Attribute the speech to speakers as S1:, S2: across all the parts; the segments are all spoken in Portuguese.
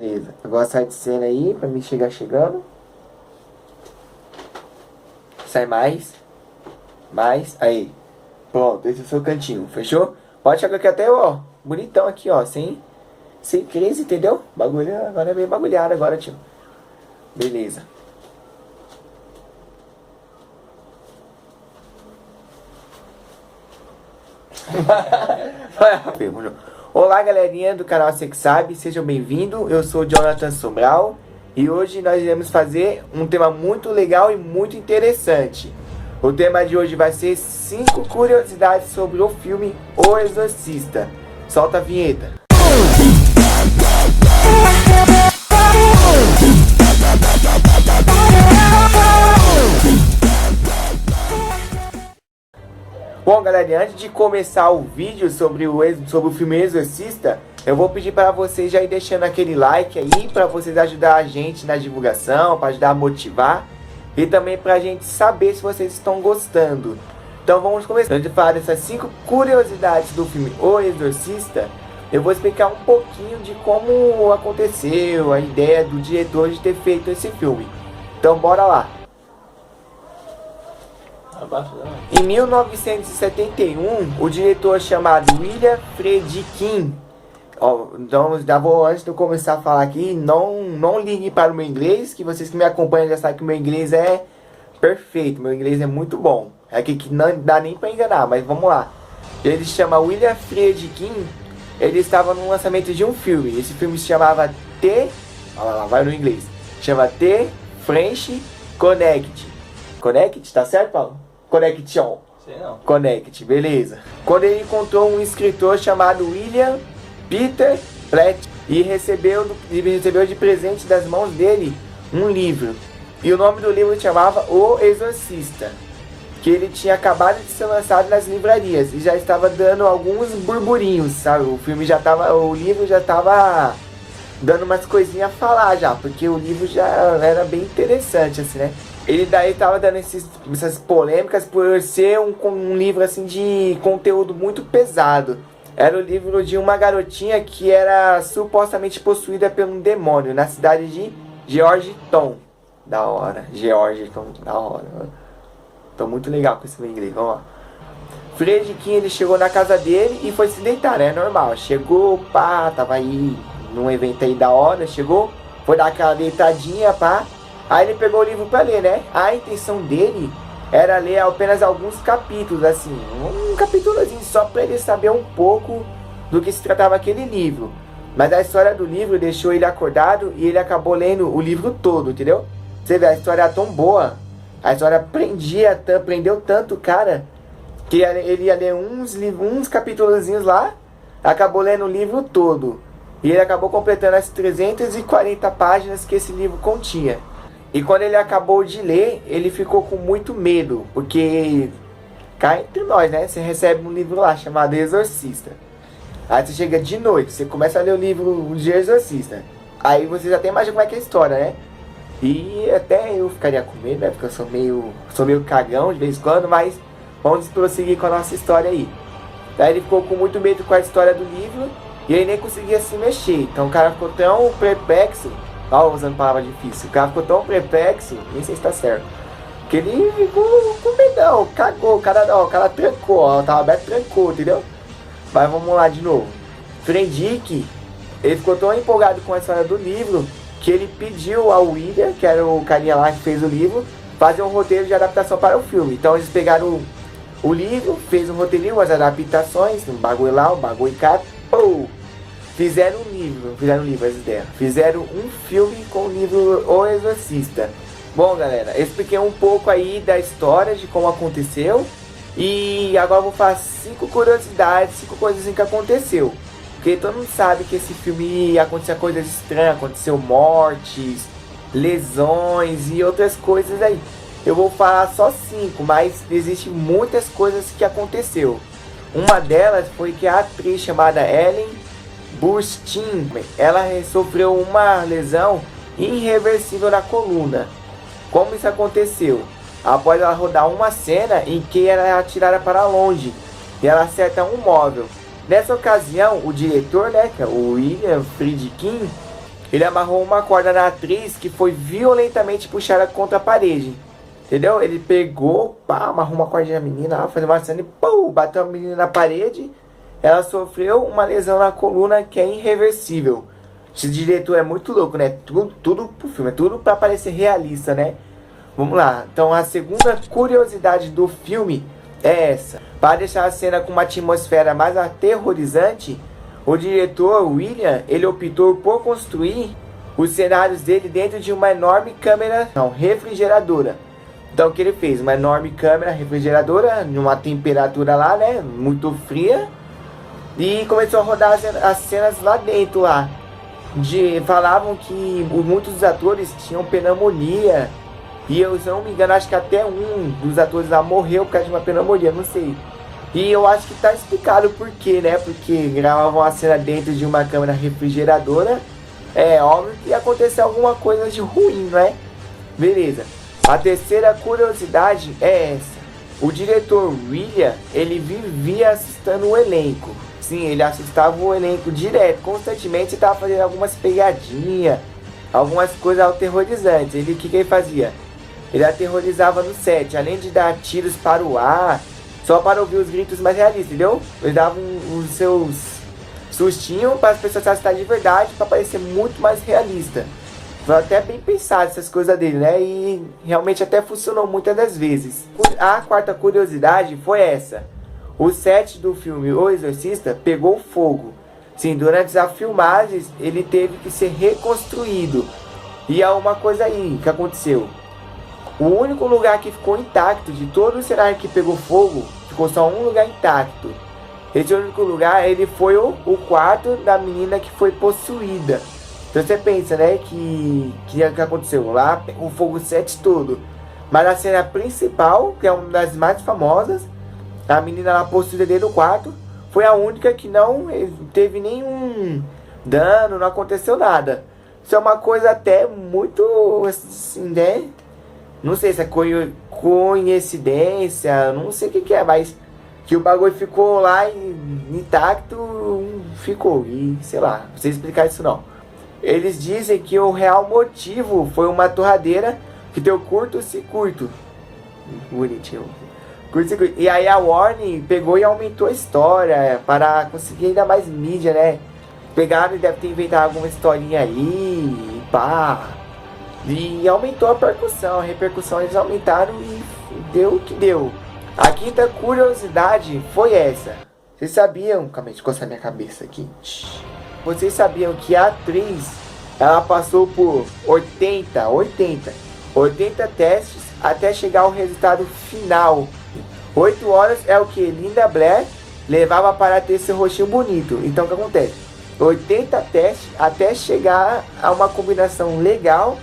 S1: Beleza, agora sai de cena aí pra mim chegar chegando. Sai mais. Mais. Aí. Pronto, esse é o seu cantinho, fechou? Pode chegar aqui até, ó, bonitão aqui, ó, sem crise, entendeu? Bagulho agora é bem bagulhado agora, tio. Beleza. Olá, galerinha do canal Cê Que Sabe, sejam bem-vindos. Eu sou o Jonathan Sobral e hoje nós iremos fazer um tema muito legal e muito interessante. O tema de hoje vai ser 5 curiosidades sobre o filme O Exorcista. Solta a vinheta. Bom, galera, antes de começar o vídeo sobre o filme Exorcista, eu vou pedir para vocês já ir deixando aquele like aí, para vocês ajudar a gente na divulgação, para ajudar a motivar e também para a gente saber se vocês estão gostando. Então vamos começar. Antes de falar dessas 5 curiosidades do filme O Exorcista, eu vou explicar um pouquinho de como aconteceu, a ideia do diretor de ter feito esse filme. Então bora lá. Em 1971, o diretor chamado William Friedkin, então já vou, antes de eu começar a falar aqui, não ligue para o meu inglês, que vocês que me acompanham já sabem que o meu inglês é perfeito, meu inglês é muito bom, é aqui que não dá nem para enganar, mas vamos lá. Ele se chama William Friedkin, ele estava no lançamento de um filme, esse filme se chamava olha lá, vai no inglês, chama The French Connect. Connect, tá certo, Paulo? Connection.
S2: Sei não.
S1: Connect, beleza. Quando ele encontrou um escritor chamado William Peter Platt e recebeu de presente das mãos dele um livro. E o nome do livro chamava O Exorcista, que ele tinha acabado de ser lançado nas livrarias e já estava dando alguns burburinhos, sabe? O livro já estava dando umas coisinhas a falar já, porque o livro já era bem interessante, assim, né? Ele daí tava dando essas polêmicas por ser um livro assim de conteúdo muito pesado. Era o livro de uma garotinha que era supostamente possuída por um demônio na cidade de Georgetown. Da hora, Georgetown, da hora. Tô muito legal com esse inglês, vamos lá. Friedkin, ele chegou na casa dele e foi se deitar, né? Normal. Chegou, pá, tava aí num evento aí da hora, chegou, foi dar aquela deitadinha, pá. Aí ele pegou o livro para ler, né? A intenção dele era ler apenas alguns capítulos, assim, um capítulozinho só para ele saber um pouco do que se tratava aquele livro. Mas a história do livro deixou ele acordado e ele acabou lendo o livro todo, entendeu? Você vê, a história era tão boa, a história prendeu tanto o cara, que ele ia ler uns capítulozinhos lá, acabou lendo o livro todo. E ele acabou completando as 340 páginas que esse livro continha. E quando ele acabou de ler, ele ficou com muito medo, porque cá entre nós, né? Você recebe um livro lá chamado Exorcista. Aí você chega de noite, você começa a ler o livro de Exorcista. Aí você já tem imagem como é que é a história, né? E até eu ficaria com medo, né? Porque eu sou meio cagão de vez em quando, mas vamos prosseguir com a nossa história aí. Daí ele ficou com muito medo com a história do livro e ele nem conseguia se mexer. Então o cara ficou tão perplexo. Ó, usando palavra difícil. O cara ficou tão perplexo, nem sei se tá certo, que ele ficou com medão, cagou. O cara trancou, ó. Tava aberto, trancou, entendeu? Mas vamos lá de novo. Friedkin, ele ficou tão empolgado com a história do livro que ele pediu ao William, que era o carinha lá que fez o livro, fazer um roteiro de adaptação para o filme. Então eles pegaram o livro, fez um roteirinho, as adaptações, um bagulho lá, um bagulho cá, pô! Fizeram um livro, as ideias. Fizeram um filme com o livro O Exorcista. Bom, galera, eu expliquei um pouco aí da história, de como aconteceu. E agora eu vou falar 5 curiosidades, 5 coisas que aconteceu. Porque todo mundo sabe que esse filme aconteceu coisas estranhas, aconteceu mortes, lesões e outras coisas aí. Eu vou falar só 5, mas existem muitas coisas que aconteceu. Uma delas foi que a atriz chamada Ellen Burstyn, ela sofreu uma lesão irreversível na coluna. Como isso aconteceu? Após ela rodar uma cena em que ela é atirada para longe e ela acerta um móvel. Nessa ocasião, o diretor, né, que é o William Friedkin, ele amarrou uma corda na atriz que foi violentamente puxada contra a parede. Entendeu? Ele pegou, pá, amarrou uma cordinha na menina, fez uma cena e pum, bateu a menina na parede. Ela sofreu uma lesão na coluna que é irreversível. Esse diretor é muito louco, né? Tudo pro filme, é tudo pra parecer realista, né? Vamos lá. Então a segunda curiosidade do filme é essa. Para deixar a cena com uma atmosfera mais aterrorizante, o diretor William, ele optou por construir os cenários dele dentro de uma enorme câmera, não, refrigeradora. Então o que ele fez? Uma enorme câmera refrigeradora, numa temperatura lá, né, muito fria. E começou a rodar as cenas lá dentro, lá. Falavam que muitos dos atores tinham pneumonia. E eu, se eu não me engano, acho que até um dos atores lá morreu por causa de uma pneumonia, não sei. E eu acho que tá explicado o porquê, né? Porque gravavam a cena dentro de uma câmera refrigeradora. É óbvio que ia acontecer alguma coisa de ruim, não é? Beleza. A terceira curiosidade é essa. O diretor William, ele vivia assustando o elenco. Sim, ele assustava o elenco direto, constantemente estava fazendo algumas pegadinhas, algumas coisas aterrorizantes. O que ele fazia? Ele aterrorizava no set, além de dar tiros para o ar, só para ouvir os gritos mais realistas, entendeu? Ele dava os seus sustinhos para as pessoas se assustarem de verdade, para parecer muito mais realista. Foi até bem pensado essas coisas dele, né? E realmente até funcionou muitas das vezes. A quarta curiosidade foi essa. O set do filme O Exorcista pegou fogo. Sim, durante as filmagens ele teve que ser reconstruído. E há uma coisa aí que aconteceu. O único lugar que ficou intacto de todo o cenário que pegou fogo, ficou só um lugar intacto. Esse único lugar, ele foi o quarto da menina que foi possuída. Então você pensa, né, que aconteceu lá, o fogo set todo. Mas a cena principal, que é uma das mais famosas, a menina lá possuída dentro do quarto, foi a única que não teve nenhum dano, não aconteceu nada. Isso é uma coisa até muito, assim, né? Não sei se é coincidência, não sei o que é, mas que o bagulho ficou lá intacto, ficou. E sei lá, não sei explicar isso não. Eles dizem que o real motivo foi uma torradeira que deu curto-circuito. Bonitinho. Curto-circuito. E aí a Warner pegou e aumentou a história para conseguir ainda mais mídia, né? Pegaram e deve ter inventado alguma historinha aí, pá. E aumentou a repercussão eles aumentaram e deu o que deu. A quinta curiosidade foi essa. Vocês sabiam... Calma aí, deixa eu coçar minha cabeça aqui. Vocês sabiam que a atriz, ela passou por 80 testes até chegar ao resultado final. 8 horas é o que Linda Blair levava para ter seu rostinho bonito. Então o que acontece? 80 testes até chegar a uma combinação legal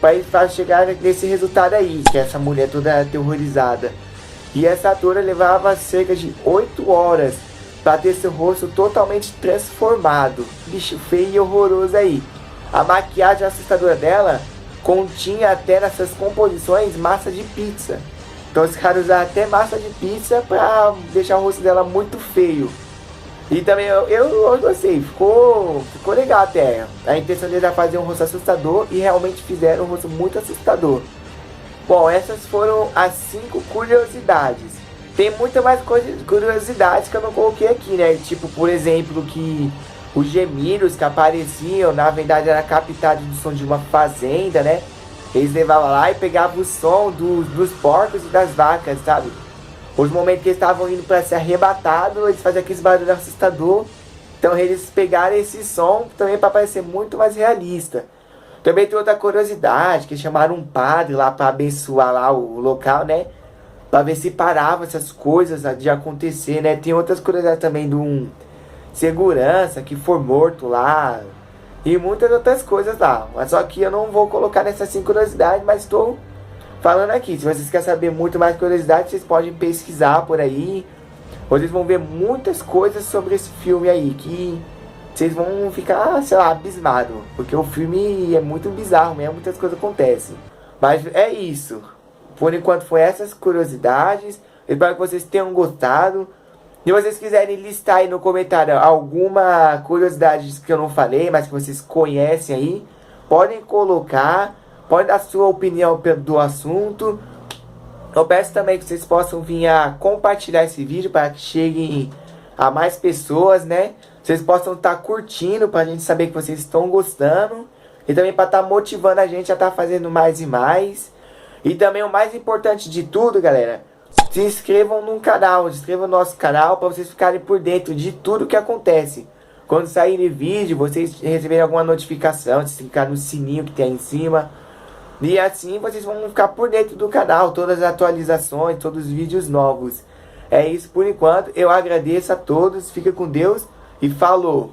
S1: para chegar nesse resultado aí, que é essa mulher toda aterrorizada. E essa atora levava cerca de 8 horas para ter seu rosto totalmente transformado. Bicho feio e horroroso aí. A maquiagem assustadora dela continha até nessas composições massa de pizza. Então os caras usaram até massa de pizza para deixar o rosto dela muito feio. E também eu gostei, ficou legal até. A intenção deles era fazer um rosto assustador e realmente fizeram um rosto muito assustador. Bom, essas foram as 5 curiosidades. Tem muita mais curiosidades que eu não coloquei aqui, né? Tipo, por exemplo, que os gemidos que apareciam, na verdade, era captado do som de uma fazenda, né? Eles levavam lá e pegavam o som dos porcos e das vacas, sabe? Os momentos que eles estavam indo para ser arrebatados, eles faziam aqueles barulhos assustador. Então eles pegaram esse som também para parecer muito mais realista. Também tem outra curiosidade, que chamaram um padre lá para abençoar lá o local, né? Para ver se parava essas coisas de acontecer, né? Tem outras curiosidades também de um segurança que foi morto lá. E muitas outras coisas lá. Mas só que eu não vou colocar nessas 5 curiosidades, mas estou falando aqui. Se vocês querem saber muito mais curiosidades, vocês podem pesquisar por aí. Vocês vão ver muitas coisas sobre esse filme aí, que vocês vão ficar, sei lá, abismados. Porque o filme é muito bizarro mesmo, muitas coisas acontecem. Mas é isso. Por enquanto foi essas curiosidades. Espero que vocês tenham gostado. Se vocês quiserem listar aí no comentário alguma curiosidade que eu não falei, mas que vocês conhecem aí, podem colocar, podem dar sua opinião do assunto. Eu peço também que vocês possam vir a compartilhar esse vídeo para que chegue a mais pessoas, né? Vocês possam estar curtindo para a gente saber que vocês estão gostando. E também para estar motivando a gente a estar fazendo mais e mais. E também o mais importante de tudo, galera, se inscrevam no canal, se inscrevam no nosso canal para vocês ficarem por dentro de tudo que acontece. Quando sair vídeo, vocês receberem alguma notificação, se clicar no sininho que tem aí em cima. E assim vocês vão ficar por dentro do canal, todas as atualizações, todos os vídeos novos. É isso por enquanto, eu agradeço a todos, fica com Deus e falou!